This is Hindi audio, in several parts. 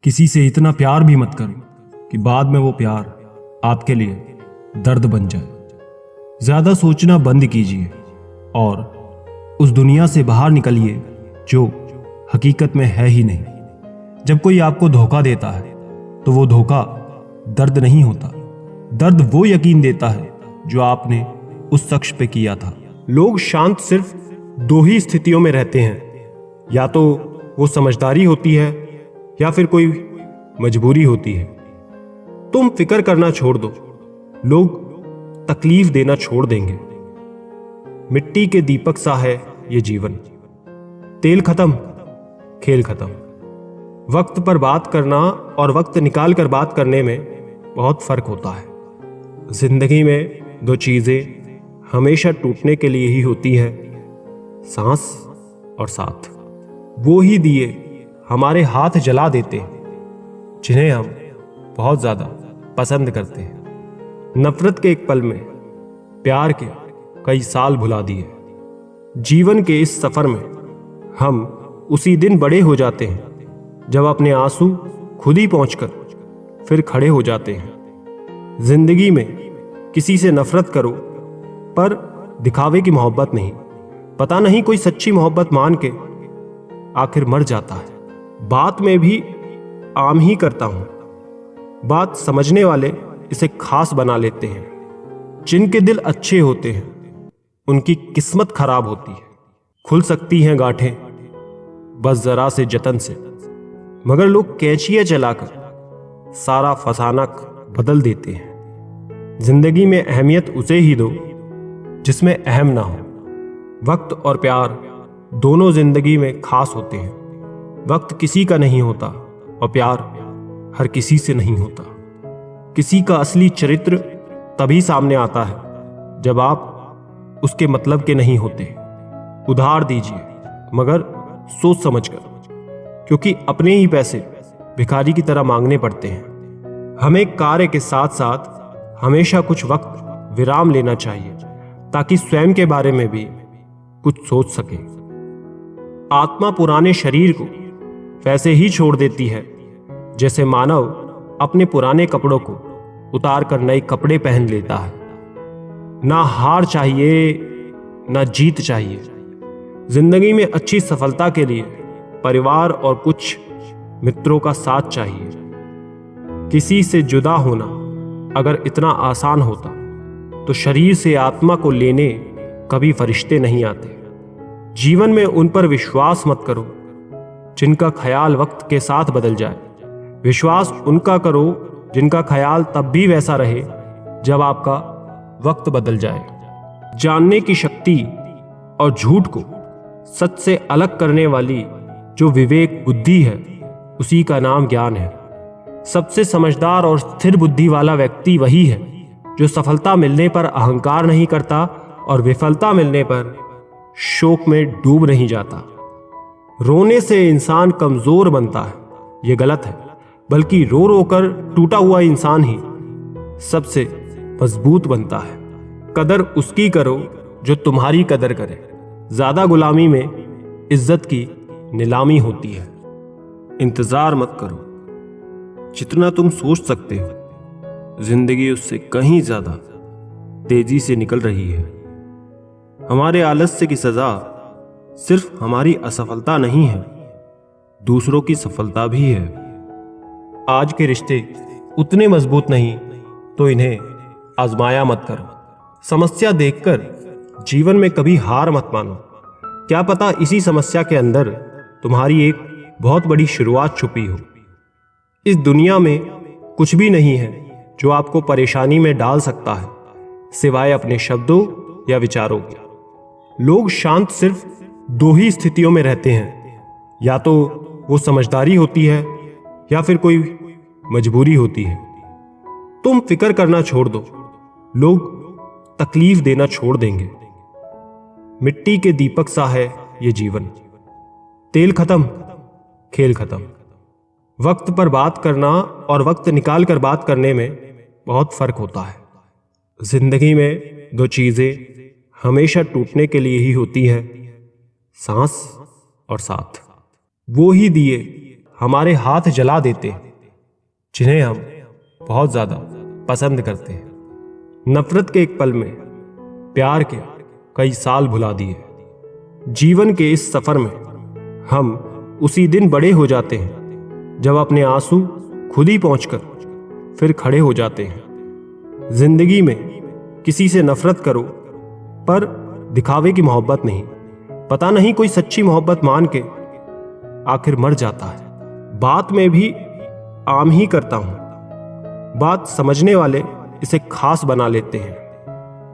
किसी से इतना प्यार भी मत करो कि बाद में वो प्यार आपके लिए दर्द बन जाए। ज्यादा सोचना बंद कीजिए और उस दुनिया से बाहर निकलिए जो हकीकत में है ही नहीं। जब कोई आपको धोखा देता है तो वो धोखा दर्द नहीं होता, दर्द वो यकीन देता है जो आपने उस शख्स पे किया था। लोग शांत सिर्फ दो ही स्थितियों में रहते हैं, या तो वो समझदारी होती है या फिर कोई मजबूरी होती है। तुम फिक्र करना छोड़ दो, लोग तकलीफ देना छोड़ देंगे। मिट्टी के दीपक सा है ये जीवन, तेल खत्म खेल खत्म। वक्त पर बात करना और वक्त निकाल कर बात करने में बहुत फर्क होता है। जिंदगी में दो चीजें हमेशा टूटने के लिए ही होती है, सांस और साथ। वो ही दिए हमारे हाथ जला देते हैं जिन्हें हम बहुत ज्यादा पसंद करते हैं। नफरत के एक पल में प्यार के कई साल भुला दिए। जीवन के इस सफर में हम उसी दिन बड़े हो जाते हैं जब अपने आंसू खुद ही पहुंचकर फिर खड़े हो जाते हैं। जिंदगी में किसी से नफरत करो पर दिखावे की मोहब्बत नहीं। पता नहीं कोई सच्ची मोहब्बत मान के आखिर मर जाता है। बात में भी आम ही करता हूं, बात समझने वाले इसे खास बना लेते हैं। जिनके दिल अच्छे होते हैं उनकी किस्मत खराब होती है। खुल सकती हैं गांठें बस जरा से जतन से, मगर लोग कैचियां चलाकर सारा फसाना बदल देते हैं। जिंदगी में अहमियत उसे ही दो जिसमें अहम ना हो। वक्त और प्यार दोनों जिंदगी में खास होते हैं। वक्त किसी का नहीं होता और प्यार हर किसी से नहीं होता। किसी का असली चरित्र तभी सामने आता है जब आप उसके मतलब के नहीं होते। उधार दीजिए मगर सोच समझकर, क्योंकि अपने ही पैसे भिखारी की तरह मांगने पड़ते हैं। हमें कार्य के साथ साथ हमेशा कुछ वक्त विराम लेना चाहिए ताकि स्वयं के बारे में भी कुछ सोच सके। आत्मा पुराने शरीर को वैसे ही छोड़ देती है जैसे मानव अपने पुराने कपड़ों को उतार कर नए कपड़े पहन लेता है। ना हार चाहिए ना जीत चाहिए। जिंदगी में अच्छी सफलता के लिए परिवार और कुछ मित्रों का साथ चाहिए। किसी से जुदा होना अगर इतना आसान होता तो शरीर से आत्मा को लेने कभी फरिश्ते नहीं आते। जीवन में उन पर विश्वास मत करो जिनका ख्याल वक्त के साथ बदल जाए। विश्वास उनका करो जिनका ख्याल तब भी वैसा रहे जब आपका वक्त बदल जाए। जानने की शक्ति और झूठ को सच से अलग करने वाली जो विवेक बुद्धि है उसी का नाम ज्ञान है। सबसे समझदार और स्थिर बुद्धि वाला व्यक्ति वही है जो सफलता मिलने पर अहंकार नहीं करता और विफलता मिलने पर शोक में डूब नहीं जाता। रोने से इंसान कमजोर बनता है, यह गलत है, बल्कि रो रो कर टूटा हुआ इंसान ही सबसे मजबूत बनता है। कदर उसकी करो जो तुम्हारी कदर करे। ज्यादा गुलामी में इज्जत की नीलामी होती है। इंतजार मत करो, जितना तुम सोच सकते हो जिंदगी उससे कहीं ज्यादा तेजी से निकल रही है। हमारे आलस्य की सजा सिर्फ हमारी असफलता नहीं है, दूसरों की सफलता भी है। आज के रिश्ते उतने मजबूत नहीं तो इन्हें आजमाया मत करो। समस्या देखकर जीवन में कभी हार मत मानो। क्या पता इसी समस्या के अंदर तुम्हारी एक बहुत बड़ी शुरुआत छुपी हो। इस दुनिया में कुछ भी नहीं है जो आपको परेशानी में डाल सकता है सिवाय अपने शब्दों या विचारों के। लोग शांत सिर्फ दो ही स्थितियों में रहते हैं, या तो वो समझदारी होती है या फिर कोई मजबूरी होती है। तुम फिक्र करना छोड़ दो, लोग तकलीफ देना छोड़ देंगे। मिट्टी के दीपक सा है ये जीवन, तेल खत्म खेल खत्म। वक्त पर बात करना और वक्त निकाल कर बात करने में बहुत फर्क होता है। जिंदगी में दो चीजें हमेशा टूटने के लिए ही होती है, सांस और साथ। वो ही दिए हमारे हाथ जला देते हैं, जिन्हें हम बहुत ज्यादा पसंद करते हैं। नफरत के एक पल में प्यार के कई साल भुला दिए। जीवन के इस सफर में हम उसी दिन बड़े हो जाते हैं जब अपने आंसू खुद ही पहुंचकर फिर खड़े हो जाते हैं। जिंदगी में किसी से नफरत करो, पर दिखावे की मोहब्बत नहीं। पता नहीं कोई सच्ची मोहब्बत मान के आखिर मर जाता है। बात में भी आम ही करता हूं, बात समझने वाले इसे खास बना लेते हैं।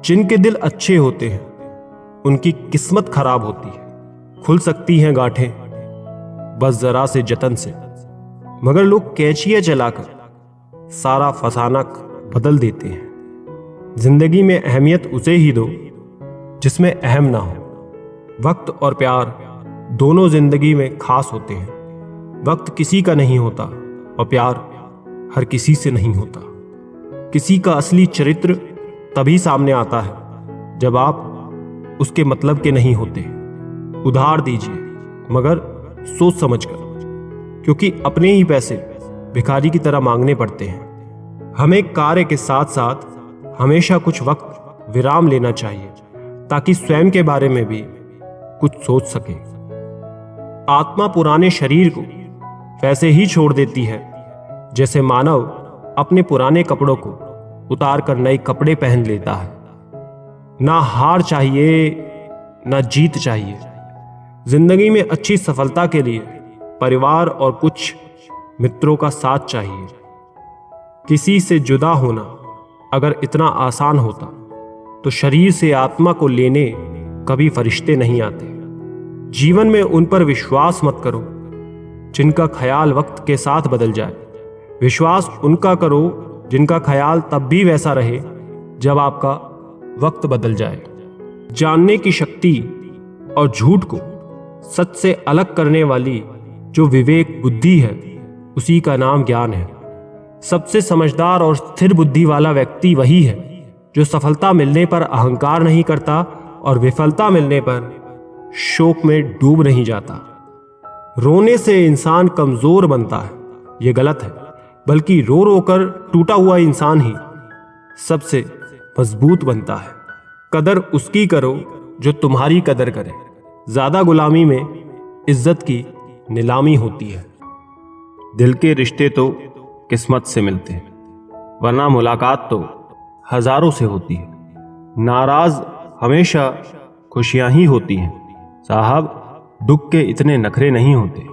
जिनके दिल अच्छे होते हैं उनकी किस्मत खराब होती है। खुल सकती हैं गांठें बस जरा से जतन से, मगर लोग कैचियां चलाकर सारा फसाना बदल देते हैं। जिंदगी में अहमियत उसे ही दो जिसमें अहम ना हो। वक्त और प्यार दोनों जिंदगी में खास होते हैं। वक्त किसी का नहीं होता और प्यार हर किसी से नहीं होता। किसी का असली चरित्र तभी सामने आता है जब आप उसके मतलब के नहीं होते। उधार दीजिए, मगर सोच समझकर, क्योंकि अपने ही पैसे भिखारी की तरह मांगने पड़ते हैं। हमें कार्य के साथ साथ हमेशा कुछ वक्त विराम लेना चाहिए ताकि स्वयं के बारे में भी कुछ सोच सके। आत्मा पुराने शरीर को वैसे ही छोड़ देती है जैसे मानव अपने पुराने कपड़ों को उतार कर नए कपड़े पहन लेता है। ना हार चाहिए ना जीत चाहिए। जिंदगी में अच्छी सफलता के लिए परिवार और कुछ मित्रों का साथ चाहिए। किसी से जुदा होना अगर इतना आसान होता तो शरीर से आत्मा को लेने कभी फरिश्ते नहीं आते। जीवन में उन पर विश्वास मत करो जिनका ख्याल वक्त के साथ बदल जाए। विश्वास उनका करो जिनका ख्याल तब भी वैसा रहे जब आपका वक्त बदल जाए। जानने की शक्ति और झूठ को सच से अलग करने वाली जो विवेक बुद्धि है, उसी का नाम ज्ञान है। सबसे समझदार और स्थिर बुद्धि वाला व्यक्ति वही है जो सफलता मिलने पर अहंकार नहीं करता और विफलता मिलने पर शोक में डूब नहीं जाता। रोने से इंसान कमजोर बनता है, यह गलत है, बल्कि रो रो कर टूटा हुआ इंसान ही सबसे मजबूत बनता है। कदर उसकी करो जो तुम्हारी कदर करे। ज्यादा गुलामी में इज्जत की नीलामी होती है। दिल के रिश्ते तो किस्मत से मिलते हैं, वरना मुलाकात तो हजारों से होती है। नाराज हमेशा खुशियां ही होती हैं। साहब, दुख के इतने नखरे नहीं होते।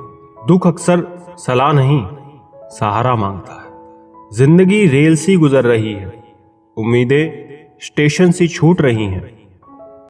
दुख अक्सर सलाह नहीं, सहारा मांगता है। जिंदगी रेल सी गुजर रही है, उम्मीदें स्टेशन सी छूट रही हैं।